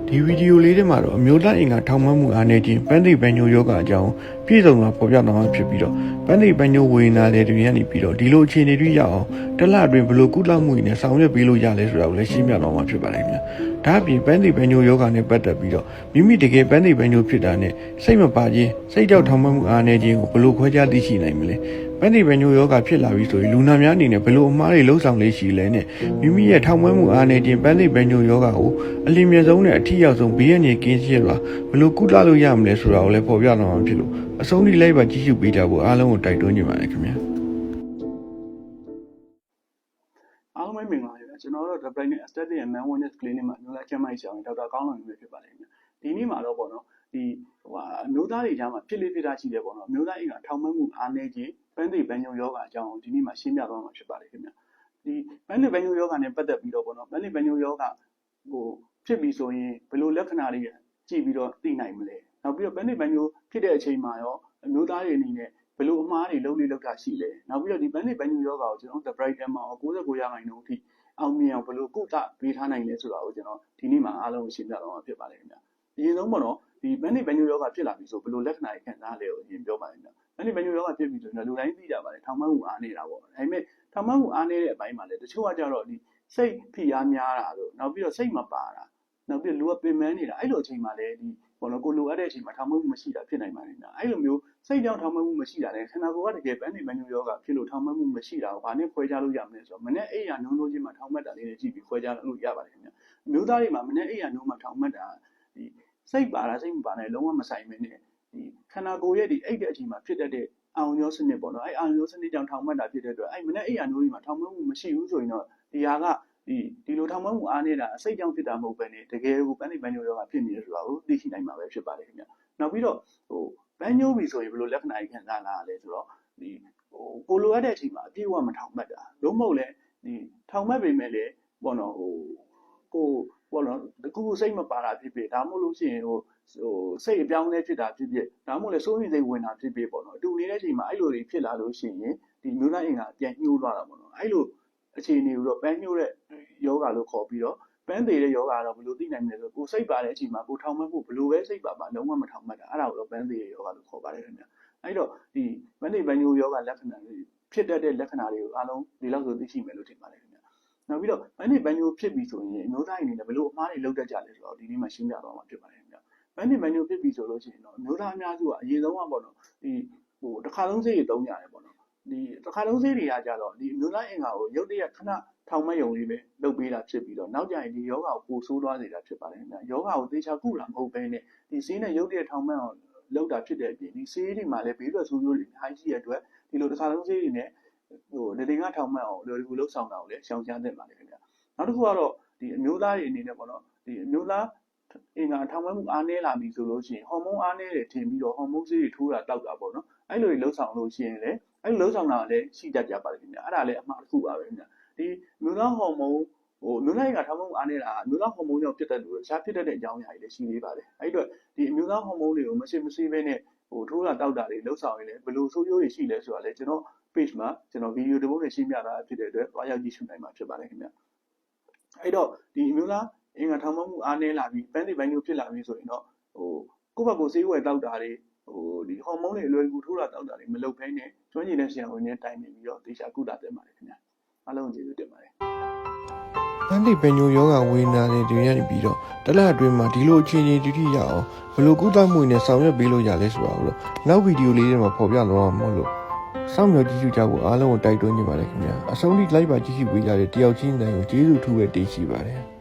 ဒီဗီဒီယိုလေးထဲမှာတော့အမျိုးသားအင်္ဂါထောက်မှတ်မှုအားနည်းခြင်းပန်းသိပန်းညိုယောဂအကြောင်းပြည့်စုံစွာဖော်ပြသွားမှာဖြစ်ပြီးတော့ပန်းသိပန်းညိုဝေဒနာတွေတွေကနေပြီးတော့ဒီလိုအခြေအနေတွေရအောင်တစ်လအတွင်းဘယ်လိုကုသမှုတွေနဲ့ဆောင်ရွက်ပေးလို့ရလဲဆိုတာကိုလည်းရှင်းပြသွားမှာဖြစ်ပါတယ်ခင်ဗျာဒါအပြင်ပန်းသိပန်းညိုယောဂနဲ့ပတ်သက်ပြီးတော့မိမိတကယ်ပန်းသိပန်းညိုဖြစ်တာနဲ့စိတ်မပါခြင်းစိတ်ကြောက်ထောက်မှတ်မှုအားနည်းခြင်းကိုဘယ်လိုခွဲခြားသိရှိနိုင်မလဲပန်းသိပန်းညိုယောဂဖြစ်လာပြီဆိုရင်လူနာများအနေနဲ့ဘယ်လိုအမှားတွေလှုပ်ဆောင်လေးရှိလဲနဲ့မိမိရဲ့ထောက်မှတ်မှုအားနည်းခြင်းပန်းသိပန်းညိုယောဂကိုအလင်းမြဆုံးနဲ့အထီးရောက်ဆုံးဘေးရန်ကင်းရှင်းစွာဘယ်လိုကုသလို့ရမလဲဆိုတာကိုလည်းဖော်ပြသွားမှာဖြစ်လို့အဆုံးထိလိုက်ပါကြည့်ရှုပေးကြဖို့အားလုံးကိုတိုက်တွန်းနေပါတယ်ခင်ဗျာအားလုံးပဲမင်္ဂလာပါကျွန်တော်တို့ Double Blind Aesthetic and Wellness Clinic မှာမျိုးသားကျန်းမာရေးဆရာဝန်ဒေါက်တာကောင်းလွန်မျိုးဖြစ်ပါတယ်ခင်ဗျာဒီနေ့မှာတော့ပေါ့နော်ဒီအမျိုးသားတွေကြားမှာဖြစ်လေ့ဖြစ်တာရှိတယ်ပေါ့နော်အမျိုးသားအိမ်ကထောက်မှတ်မှုအားနည်းခြင်းပန်းသိပန်းညိုယောဂအကြောင်းဒီနေ့မှာရှင်းပြသွားမှာဖြစ်ပါတယ်ခင်ဗျာဒီပန်းသိပန်းညိုယောဂနဲ့ပတ်သက်ပြီးတော့ပေါ့နော်ပန်းသိပန်းညိုယောဂဖြစ်ပြီးဆိုရင်ဘယ်လိုလက္ခဏာတွေကြည့်ပြီးတော့သိနိုင်မလဲနောက်ပြီးတော့ပန်းသိပန်းညိုဖြစ်တဲ့အချိန်မှာရောအမျိုးသားတွေအနေနဲ့ဘယ်လိုအမှားတွေလုပ်တာရှိလဲနောက်ပြီးတော့ဒီပန်းသိပန်းညိုယောဂကိုကျွန်တော်တို့ Bright မှာ99%အထိအောင်မြင်အောင်ဘယ်လိုကုသပေးထားနိုင်လဲဆိုတာကိုကျွန်တော်ဒီနေ့မှာအားလုံးရှင်းပြတော့မှာဖြစ်ပါတယ်ခင်ဗျာအရင်ဆုံးပေါ့နော်ဒီပန်းသိပန်းညိုယောဂဖြစ်လာပြီဆိုဘယ်လိုလက္ခဏာတွေခံစားလဲကိုအရင်ပြောပါမယ်ဗျာပန်းသိပန်းညိုယောဂဖြစ်ပြီဆိုရင်လူတိုင်းသိကြပါတယ်ထောင်မှတ်မှုအားနေတာပေါ့ဒါပေမဲ့ထောင်မှတ်မှုအားနေတဲ့အပိုင်းမှာလည်းတချို့ကကြတော့ဒီစိတ်ဖိအားများတာလို့နောက်ပြီးတော့စိတ်မပါတာနောက်ပြီးလူကပင်ပန်းနေတာအဲ့လိုအချိန်မှာလည်းဒီဘောနော်ကိုလိုအပ်တဲ့အချိန်မှာထောင်မှတ်မှုမရှိတာဖြစ်နိုင်ပါတယ်ဗျာအဲ့လိုမျိုးစိတ်ကြောင့်ထောင်မှတ်မှုမရှိတာလည်းခန္ဓာကိုယ်ကတကယ်ပန်းသိပန်းညိုယောဂဖြစ်လို့ထောင်မှတ်မှုမရှိတာကိုဘာနဲ့ခွဲခြားလို့ရမလဲဆိုတော့မနေ့အိယာနှုံးလို့ချင်းမှာထောင်မှတ်တာလေးတွေကြည့်ပြီးခွဲခြားလို့ရပါတယ်ခင်ဗျာအမျိုးသားတွေမှာမနေ့အိယာနှုံးမှာထောင်မှတ်တာဒီစိတ်ပါတာစိတ်မပါနဲ့လုံးဝမဆိုင်မင်းနဲ့ဒီခန္ဓာကိုယ်ရဲ့ဒီအိတ်တဲ့အချိန်မှာဖြစ်တတ်တဲ့အောင်ရောစနစ်ပေါ့နော်အဲ့အောင်ရောစနစ်ကြောင့်ထောင်မှတ်တာဖြစ်တဲ့အတွက်အဲ့မနေ့အိယာနှုံးတွေမှာထောင်မှတ်မှုမရှိဘူးဆိုရင်တော့ဒီဟာကဒီလိုထောင်မှတ်မှုအားနေတာအစိတ်ကြောင့်ဖြစ်တာမဟုတ်ဘဲနဲ့တကယ်ကိုပန်းသိပန်းညိုယောဂဖြစ်နေတယ်ဆိုတာကိုသိရှိနိုင်မှာပဲဖြစ်ပါတယ်ခင်ဗျာနောက်ပြီးတော့ပန်းညိုပြီဆိုရင်ဘယ်လိုလက္ခဏာတွေခံစားလာရလဲဆိုတော့ဒီကိုလိုအပ်တဲ့အချိန်မှာအပြည့်အဝမထောင်မှတ်တာလုံးမဟုတ်လဲဒီထောင်မှတ်ပေမဲ့လည်းပေါ့နော်ကိုပေါ့နော်တကူစိတ်မပါတာဖြစ်ဖြစ်ဒါမှမဟုတ်လို့ရှိရင်စိတ်အပြောင်းလဲဖြစ်တာဖြစ်ဖြစ်ဒါမှမဟုတ်လဲစိုးရိမ်စိတ်ဝင်တာဖြစ်ဖြစ်ပေါ့နော်အတူနေတဲ့အချိန်မှာအဲ့လိုတွေဖြစ်လာလို့ရှိရင်ဒီမျိုးသားအင်္ဂါပြန်ညှိုးသွားတာပေါ့နော်အဲ့လိုအခြေအနေကိုတော့ပန်းညှိုးတဲ့ယောဂလို့ခေါ်ပြီးတော့ပန်းသေးတဲ့ယောဂကတော့ဘယ်လိုသိနိုင်မလဲဆိုကိုစိတ်ပါတဲ့အချိန်မှာကိုထောင်မှတ်ဖို့ဘယ်လိုပဲစိတ်ပါလုံးဝမထောင်မှတ်တာအဲ့ဒါကိုတော့ပန်းသေးတဲ့ယောဂလို့ခေါ်ပါတယ်ခင်ဗျာအဲ့တော့ဒီပန်းသိပန်းညိုယောဂလက္ခဏာတွေဖြစ်တတ်တဲ့လက္ခဏာတွေကိုအားလုံးဒီလောက်ဆိုသိရှိမယ်လို့ထင်ပါတယ်ခင်ဗျာနောက်ပြီးတော့ပန်းသိပန်းညိုဖြစ်ပြီဆိုရင်အမျိုးသားအနေနဲ့ဘယ်လိုအမှားတွေလုပ်တတ်ကြလဲဆိုတော့ဒီနေ့မှရှင်းပြသွားမှာဖြစ်ပါတယ်ခင်ဗျာပန်းသိပန်းညိုဖြစ်ပြီဆိုလို့ရှိရင်တော့အမျိုးသားအများစုကအရင်ဆုံးကပေါ့နော်ဒီတစ်ခါလုံးစိတ်တွေသုံးကြတယ်ပေါ့နော်ဒီတစ်ခါလုံးစိတ်တွေကကြတော့ဒီအမျိုးသားအင်္ဂါကိုရုပ်တရက်ခဏထောင်မှတ်ရုံလေးပဲလုပ်ပေးတာဖြစ်ပြီးတော့နောက်ကြရင်ဒီယောဂကိုပိုဆိုးသွားစေတာဖြစ်ပါတယ်ခင်ဗျာယောဂကိုသေချာကုတာမဟုတ်ဘဲနဲ့ဒီဆေးနဲ့ရုပ်တရက်ထောင်မှတ်အောင်လုပ်တာဖြစ်တဲ့အပြင်ဒီဆေးတွေမှာလည်းဘေးထွက်ဆိုးကျိုးတွေအများကြီးရှိတဲ့အတွက်ဒီလိုတစ်ခါလုံးဆေးတွေနဲ့နေတင်ကထောင်မှတ်အောင်လွယ်ကူလုပ်ဆောင်တာကိုလည်းရှောင်ရှားသင့်ပါတယ်ခင်ဗျာနောက်တစ်ခုကတော့ဒီအမျိုးသားတွေအနေနဲ့ပေါ့နော်ဒီအမျိုးသားအင်္ဂါထောင်မှတ်မှုအားနည်းလာပြီဆိုလို့ရှိရင်ဟော်မုန်းအားနည်းတယ်ထင်ပြီးတော့ဟော်မုန်းဆေးတွေထိုးတာတောက်တာပေါ့နော်အဲ့လိုတွေလှုပ်ဆောင်လို့ရှိရင်လည်းအဲ့လိုလှုပ်ဆောင်တာလည်းရှိတတ်ကြပါတယ်ခင်ဗျာအဲ့ဒါလည်းအမှားတစ်ခုပါပဲခင်ဗျာဒီမျိုးသားဟော်မုန်းမျိုးသားကထောက်မှုအားနေတာမျိုးသားဟော်မုန်းကြောင့်ဖြစ်တတ်လို့ရှားဖြစ်တတ်တဲ့အကြောင်းအရာတွေလည်းရှိသေးပါတယ်အဲ့တော့ဒီအမျိုးသားဟော်မုန်းတွေကိုမရှိဘဲနဲ့ထိုးတာတောက်တာတွေလှုပ်ဆောင်ရင်လည်းဘယ်လိုဆိုးကျိုးတွေရှိလဲဆိုတာလည်းကျွန်တော် page မှာကျွန်တော်ဗီဒီယိုတစ်ပုဒ်နဲ့ရှင်းပြတာဖြစ်တဲ့အတွက်သွားရောက်ကြည့်ရှုနိုင်မှာဖြစ်ပါတယ်ခင်ဗျအဲ့တော့ဒီအမျိုးသားအင်္ဂါထောက်မှုအားနေလာပြီးပန်းသိပန်းညိုဖြစ်လာပြီးဆိုရင်တော့ကိုယ့်ဘက်ကိုဆေးဝယ်တောက်တာတွေဒီဟော်မုန်းတွေအလွယ်ကူထိုးတာတောက်တာတွေမလုပ်ဘဲနဲ့ကျွမ်းကျင်တဲ့ဆရာဝန်တွေတိုင်နေပြီးတော့တေချာကုသတင်ပါတယ်ခင်ဗျအားလုံးကျေးဇူးတင်ပါတယ်ပန်းသိပန်းညိုယောဂဝေဒနာတွေရနေပြီးတော့တလအတွင်းမှာဒီလိုအခြေအနေတတိရအောင်ဘယ်လိုကုသမှုနဲ့ဆောင်ရွက်ပေးလို့ရလဲဆိုတာကိုတော့နောက်ဗီဒီယိုလေးတွေမှာဖော်ပြသွားမှာမဟုတ်လို့စောင့်မျှော်ကြည့်ရှုကြဖို့အားလုံးကိုတိုက်တွန်းနေပါတယ်ခင်ဗျာအဆုံးထိလိုက်ပါကြည့်ရှုပေးကြတဲ့တယောက်ချင်းတိုင်းကိုကျေးဇူးထူးပဲတင်ရှိပါတယ်